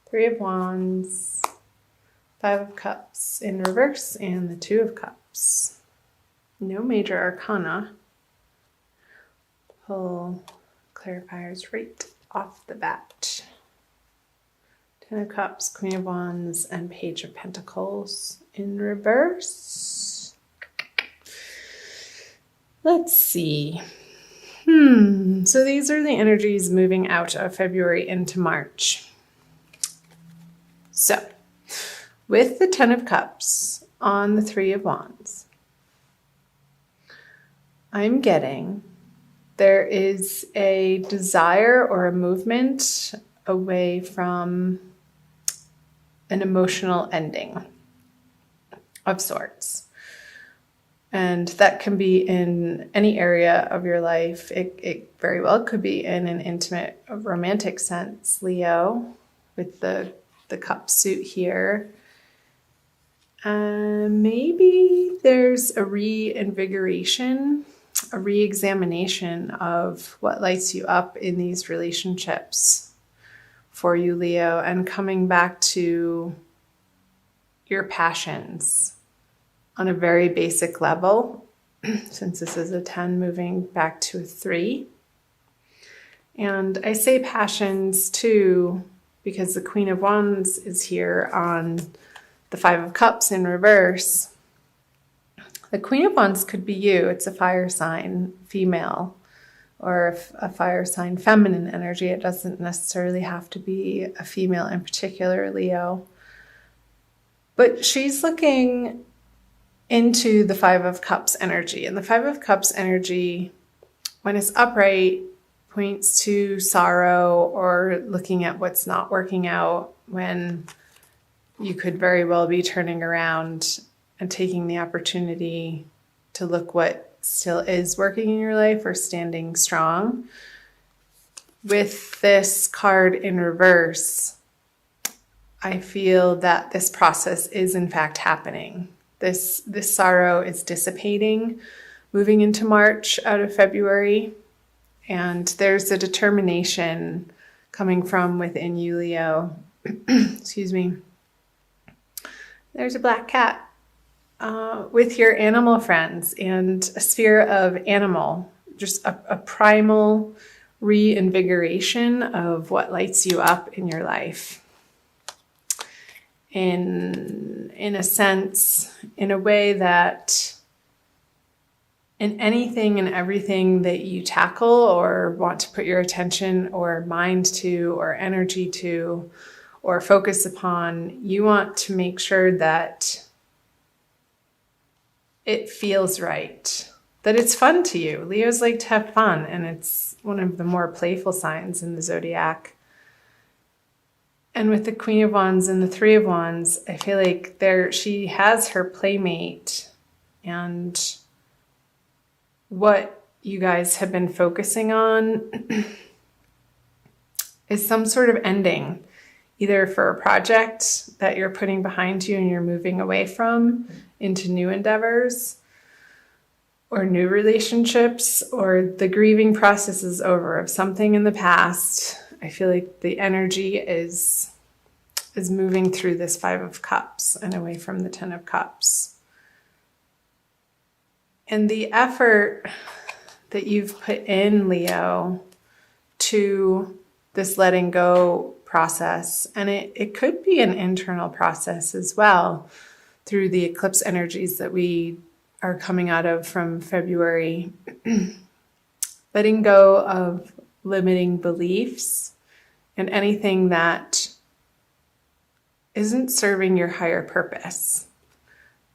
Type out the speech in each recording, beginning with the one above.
Three of Wands, Five of Cups in reverse, and the Two of Cups. No major arcana. Pull clarifiers right off the bat. Ten of Cups, Queen of Wands, and Page of Pentacles in reverse. Let's see. So these are the energies moving out of February into March. So, with the Ten of Cups on the Three of Wands, I'm getting there is a desire or a movement away from an emotional ending of sorts. And that can be in any area of your life. It very well could be in an intimate, romantic sense, Leo, with the cup suit here. Maybe there's a reinvigoration, a re-examination of what lights you up in these relationships for you, Leo, and coming back to your passions on a very basic level, since this is a 10 moving back to a 3. And I say passions too, because the Queen of Wands is here on the Five of Cups in reverse. The Queen of Wands could be you. It's a fire sign, female, or a fire sign, feminine energy. It doesn't necessarily have to be a female in particular, Leo. But she's looking into the Five of Cups energy. And the Five of Cups energy, when it's upright, points to sorrow or looking at what's not working out, when you could very well be turning around and taking the opportunity to look what still is working in your life or standing strong. With this card in reverse, I feel that this process is in fact happening. This sorrow is dissipating, moving into March out of February. And there's a determination coming from within you, Leo. Excuse me. There's a black cat with your animal friends and a sphere of animal, just a primal reinvigoration of what lights you up in your life. In a sense, in a way that in anything and everything that you tackle or want to put your attention or mind to or energy to or focus upon, you want to make sure that it feels right, that it's fun to you. Leos like to have fun, and it's one of the more playful signs in the zodiac. And with the Queen of Wands and the Three of Wands, I feel like she has her playmate, and what you guys have been focusing on is some sort of ending, either for a project that you're putting behind you and you're moving away from into new endeavors or new relationships, or the grieving process is over of something in the past. I feel like the energy is moving through this Five of Cups and away from the Ten of Cups. And the effort that you've put in, Leo, to this letting go process, and it could be an internal process as well through the eclipse energies that we are coming out of from February. Letting go of limiting beliefs and anything that isn't serving your higher purpose.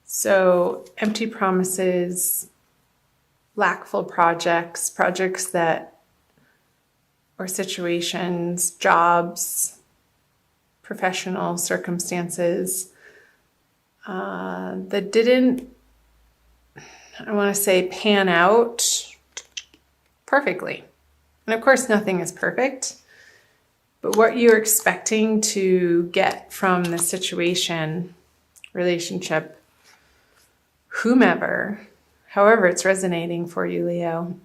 So empty promises, lackful projects that, or situations, jobs, professional circumstances that didn't, I want to say, pan out perfectly. And of course, nothing is perfect. But what you're expecting to get from the situation, relationship, whomever, however it's resonating for you, Leo,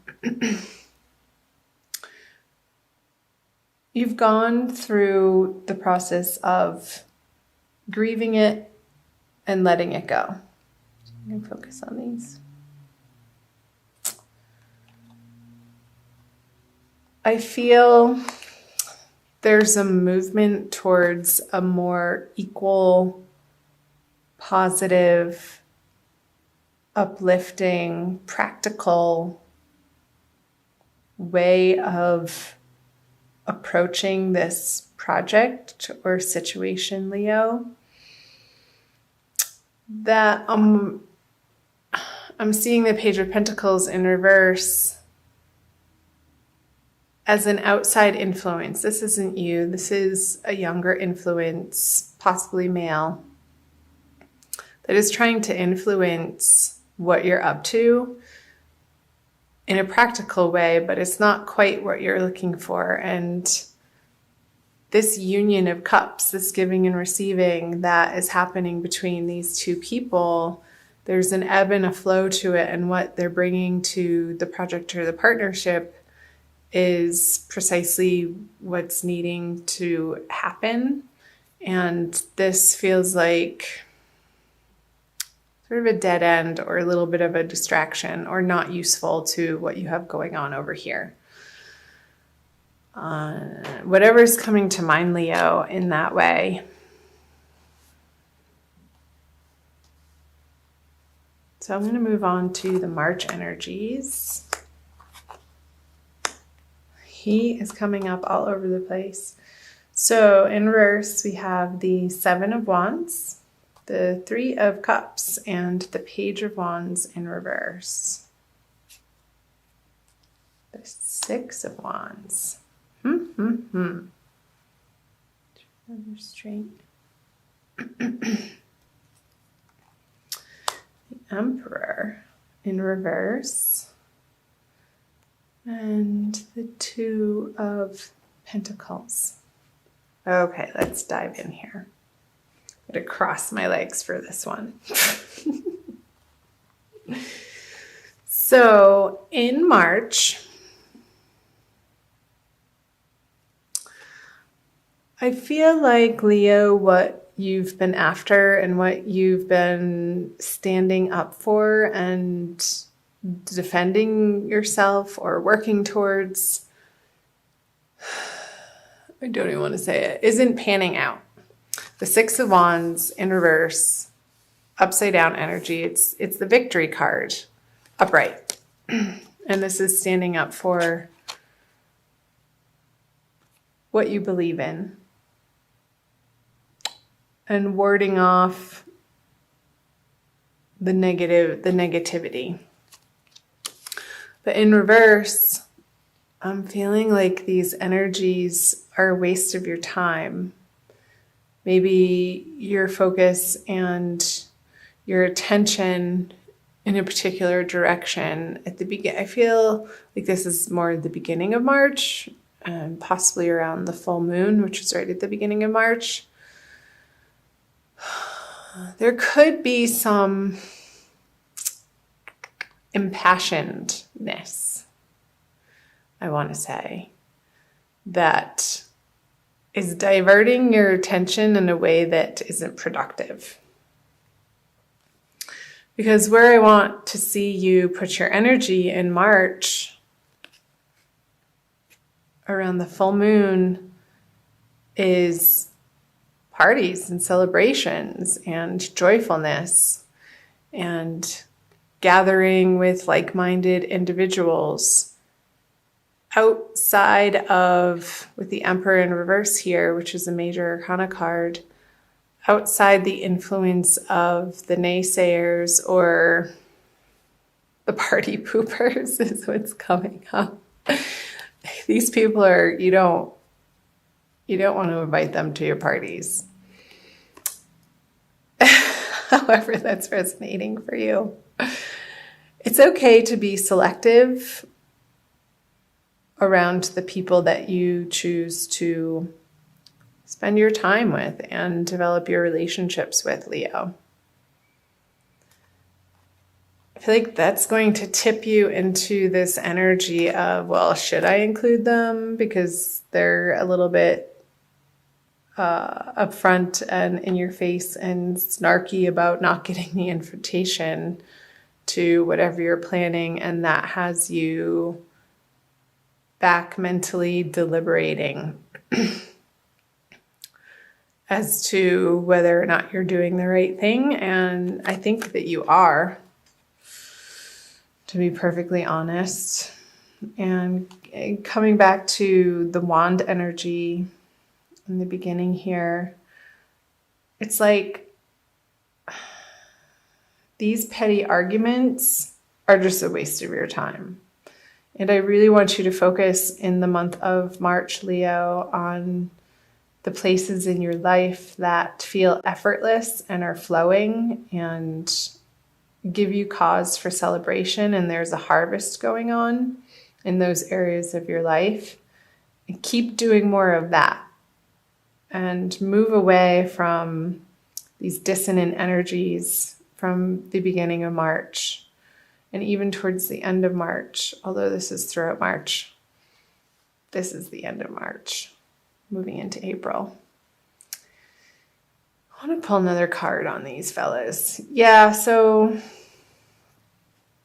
You've gone through the process of grieving it and letting it go. I'm going to focus on these. I feel there's a movement towards a more equal, positive, uplifting, practical way of approaching this project or situation, Leo. That I'm seeing the Page of Pentacles in reverse as an outside influence. This isn't you. This is a younger influence, possibly male, that is trying to influence what you're up to in a practical way, but it's not quite what you're looking for. And this union of cups, this giving and receiving that is happening between these two people, there's an ebb and a flow to it. And what they're bringing to the project or the partnership is precisely what's needing to happen. And this feels like sort of a dead end or a little bit of a distraction or not useful to what you have going on over here. Whatever's coming to mind, Leo, in that way. So I'm going to move on to the March energies. He is coming up all over the place. So in reverse, we have the Seven of Wands, the Three of Cups, and the Page of Wands in reverse. The Six of Wands. Straight. The Emperor in reverse. And the Two of Pentacles. Okay, let's dive in here. I'm going to cross my legs for this one. So in March, I feel like, Leo, what you've been after and what you've been standing up for and defending yourself or working towards, I don't even want to say it, isn't panning out. The Six of Wands in reverse, upside down energy. It's the victory card, upright. And this is standing up for what you believe in and warding off the negativity. But in reverse, I'm feeling like these energies are a waste of your time. Maybe your focus and your attention in a particular direction at the beginning. I feel like this is more the beginning of March, possibly around the full moon, which is right at the beginning of March. There could be some impassionedness, I want to say, that is diverting your attention in a way that isn't productive. Because where I want to see you put your energy in March around the full moon is parties and celebrations and joyfulness and gathering with like-minded individuals outside of, with the Emperor in reverse here, which is a major arcana card, outside the influence of the naysayers or the party poopers is what's coming up. These people are, you don't want to invite them to your parties. However that's resonating for you. It's okay to be selective around the people that you choose to spend your time with and develop your relationships with, Leo. I feel feel like that's going to tip you into this energy of, well, should I include them? Because they're a little bit upfront and in your face and snarky about not getting the invitation to whatever you're planning. And that has you back mentally deliberating as to whether or not you're doing the right thing. And I think that you are, to be perfectly honest. And coming back to the wand energy in the beginning here, it's like these petty arguments are just a waste of your time. And I really want you to focus in the month of March, Leo, on the places in your life that feel effortless and are flowing and give you cause for celebration. And there's a harvest going on in those areas of your life. And keep doing more of that. And move away from these dissonant energies from the beginning of March and even towards the end of March, although this is throughout March. This is the end of March, moving into April. I want to pull another card on these fellas. Yeah, so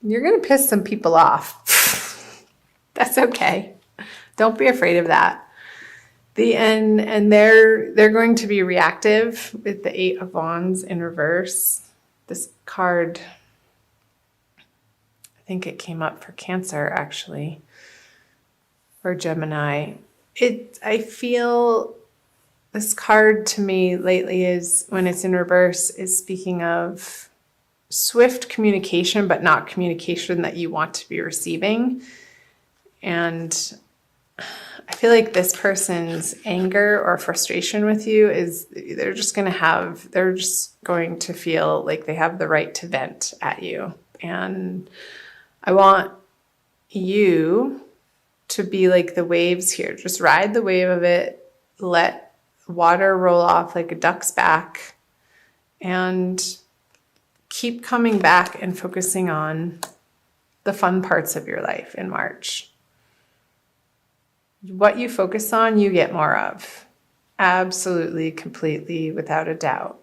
you're going to piss some people off. That's okay. Don't be afraid of that. And they're going to be reactive with the 8 of Wands in reverse. This card, I think it came up for Cancer actually, or Gemini. I feel this card to me lately is, when it's in reverse, is speaking of swift communication, but not communication that you want to be receiving. And I feel like this person's anger or frustration with you is they're just going to feel like they have the right to vent at you. And I want you to be like the waves here. Just ride the wave of it. Let water roll off like a duck's back and keep coming back and focusing on the fun parts of your life in March. What you focus on, you get more of. Absolutely, completely, without a doubt.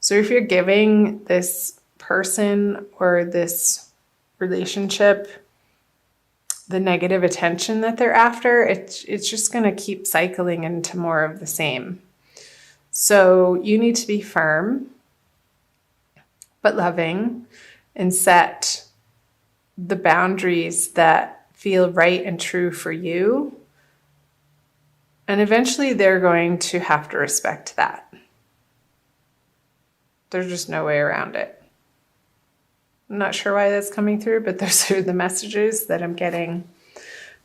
So if you're giving this person or this relationship the negative attention that they're after, it's just going to keep cycling into more of the same. So you need to be firm, but loving, and set the boundaries that feel right and true for you. And eventually they're going to have to respect that. There's just no way around it. I'm not sure why that's coming through, but those are the messages that I'm getting.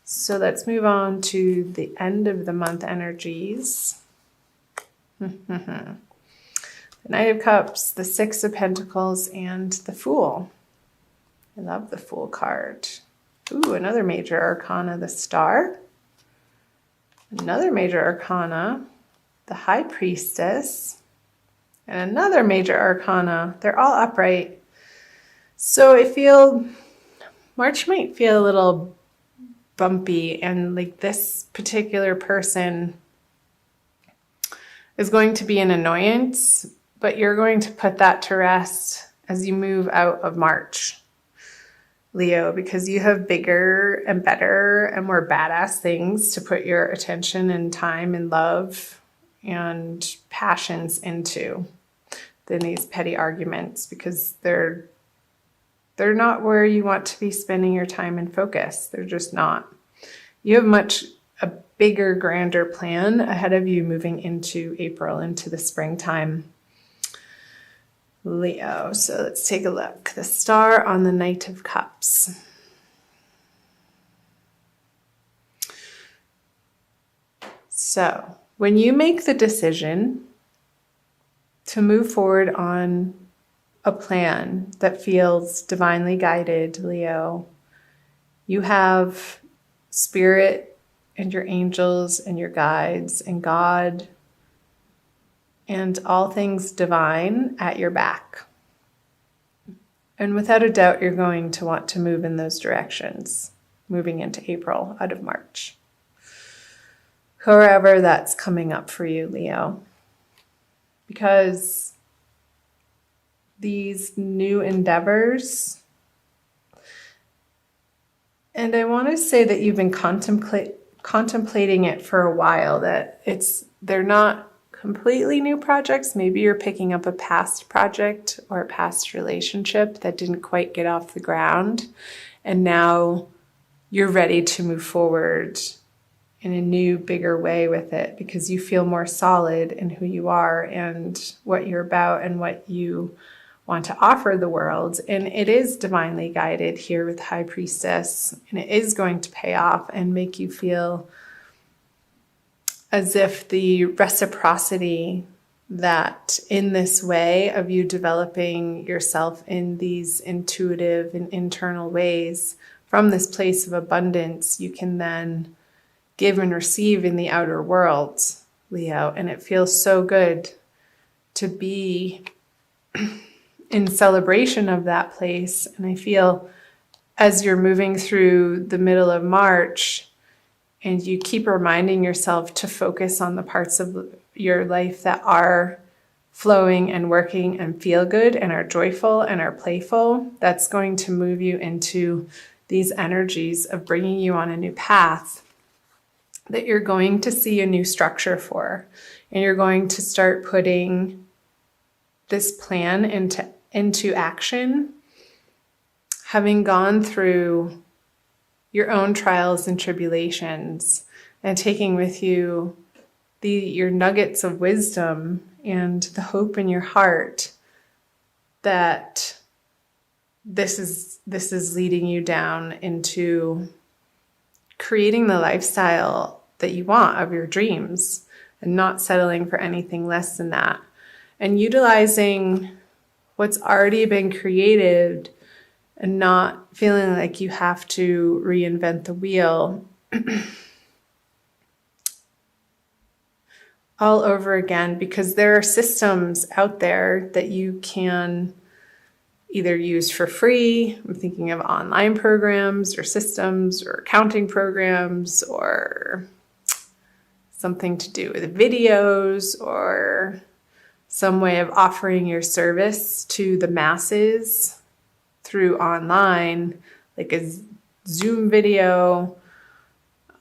So let's move on to the end of the month energies. The Knight of Cups, the Six of Pentacles, and the Fool. I love the Fool card. Ooh, another major arcana, the Star. Another major arcana, the High Priestess, and another major arcana. They're all upright. So March might feel a little bumpy, and like this particular person is going to be an annoyance, but you're going to put that to rest as you move out of March, Leo, because you have bigger and better and more badass things to put your attention and time and love and passions into than these petty arguments, because they're not where you want to be spending your time and focus. They're just not. You have a bigger, grander plan ahead of you moving into April, into the springtime, Leo. So let's take a look. The Star on the Knight of Cups. So when you make the decision to move forward on a plan that feels divinely guided, Leo, you have Spirit and your angels and your guides and God and all things divine at your back. And without a doubt, you're going to want to move in those directions, moving into April out of March. However that's coming up for you, Leo. Because these new endeavors, and I want to say that you've been contemplating it for a while, that they're not completely new projects. Maybe you're picking up a past project or a past relationship that didn't quite get off the ground, and now you're ready to move forward in a new, bigger way with it because you feel more solid in who you are and what you're about and what you want to offer the world. And it is divinely guided here with High Priestess, and it is going to pay off and make you feel as if the reciprocity that in this way of you developing yourself in these intuitive and internal ways from this place of abundance, you can then give and receive in the outer world, Leo. And it feels so good to be in celebration of that place. And I feel as you're moving through the middle of March and you keep reminding yourself to focus on the parts of your life that are flowing and working and feel good and are joyful and are playful, that's going to move you into these energies of bringing you on a new path that you're going to see a new structure for. And you're going to start putting this plan into action, having gone through your own trials and tribulations and taking with you your nuggets of wisdom and the hope in your heart that this is leading you down into creating the lifestyle that you want of your dreams and not settling for anything less than that, and utilizing what's already been created and not feeling like you have to reinvent the wheel all over again, because there are systems out there that you can either use for free. I'm thinking of online programs or systems or accounting programs or something to do with videos or some way of offering your service to the masses through online, like a Zoom video.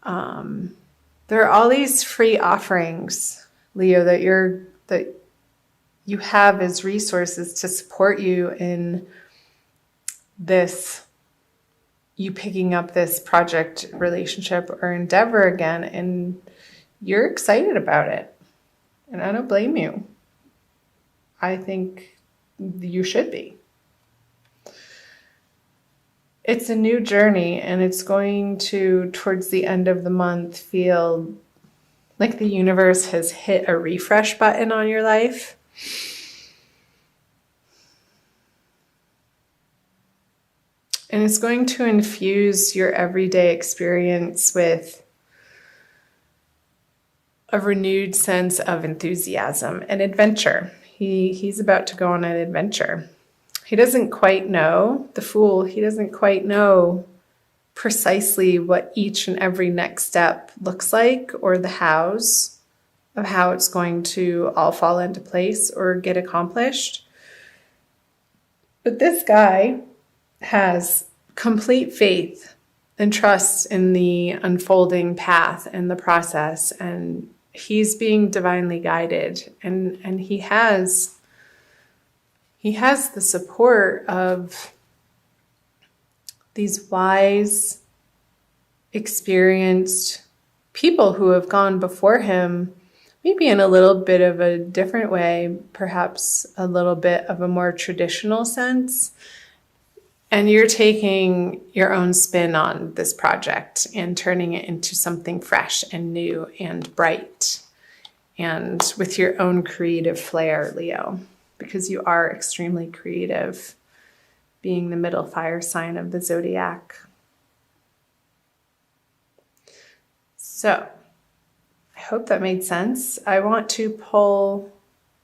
There are all these free offerings, Leo, that you have as resources to support you in this, you picking up this project, relationship, or endeavor again, and you're excited about it. And I don't blame you. I think you should be. It's a new journey, and it's going to, towards the end of the month, feel like the universe has hit a refresh button on your life. And it's going to infuse your everyday experience with a renewed sense of enthusiasm and adventure. He's about to go on an adventure. He doesn't quite know, the Fool, he doesn't quite know precisely what each and every next step looks like or the hows of how it's going to all fall into place or get accomplished. But this guy has complete faith and trust in the unfolding path and the process, and he's being divinely guided, and he has the support of these wise, experienced people who have gone before him, maybe in a little bit of a different way, perhaps a little bit of a more traditional sense. And you're taking your own spin on this project and turning it into something fresh and new and bright and with your own creative flair, Leo, because you are extremely creative, being the middle fire sign of the zodiac. So I hope that made sense. I want to pull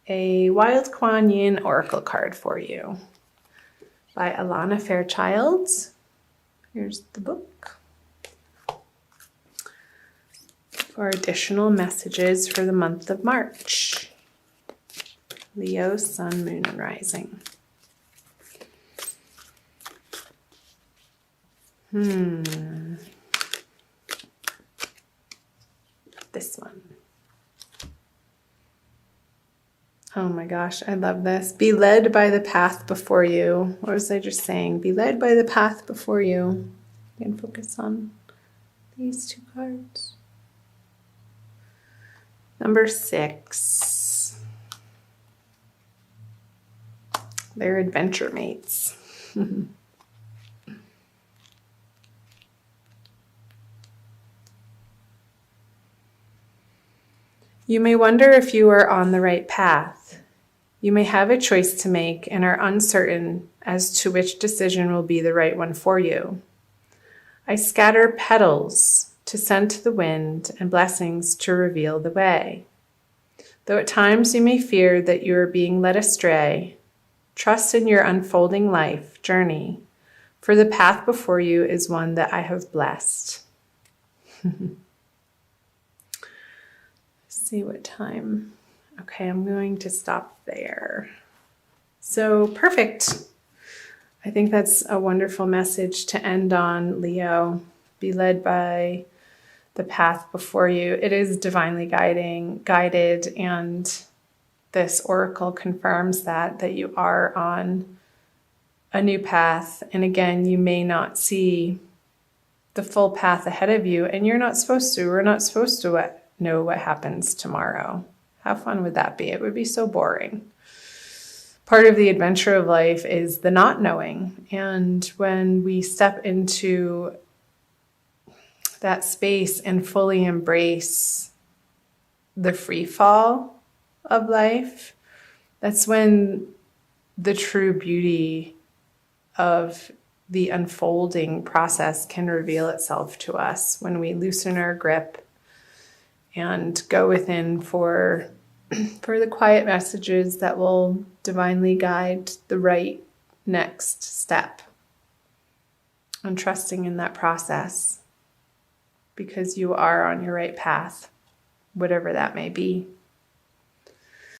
a Wild Kuan Yin oracle card for you. by Alana Fairchild. Here's the book. For additional messages for the month of March. Leo, Sun, Moon, and Rising. This one. Oh my gosh, I love this. Be led by the path before you. What was I just saying? Be led by the path before you. You can focus on these two cards. Number 6. They're adventure mates. You may wonder if you are on the right path. You may have a choice to make and are uncertain as to which decision will be the right one for you. I scatter petals to send to the wind and blessings to reveal the way. Though at times you may fear that you are being led astray, trust in your unfolding life journey, for the path before you is one that I have blessed. See what time. Okay, I'm going to stop there. So perfect. I think that's a wonderful message to end on, Leo. Be led by the path before you. It is divinely guided, and this oracle confirms that you are on a new path. And again, you may not see the full path ahead of you, and you're not supposed to. We're not supposed to know what happens tomorrow. How fun would that be? It would be so boring. Part of the adventure of life is the not knowing. And when we step into that space and fully embrace the free fall of life, that's when the true beauty of the unfolding process can reveal itself to us, when we loosen our grip and go within for the quiet messages that will divinely guide the right next step. And trusting in that process, because you are on your right path, whatever that may be.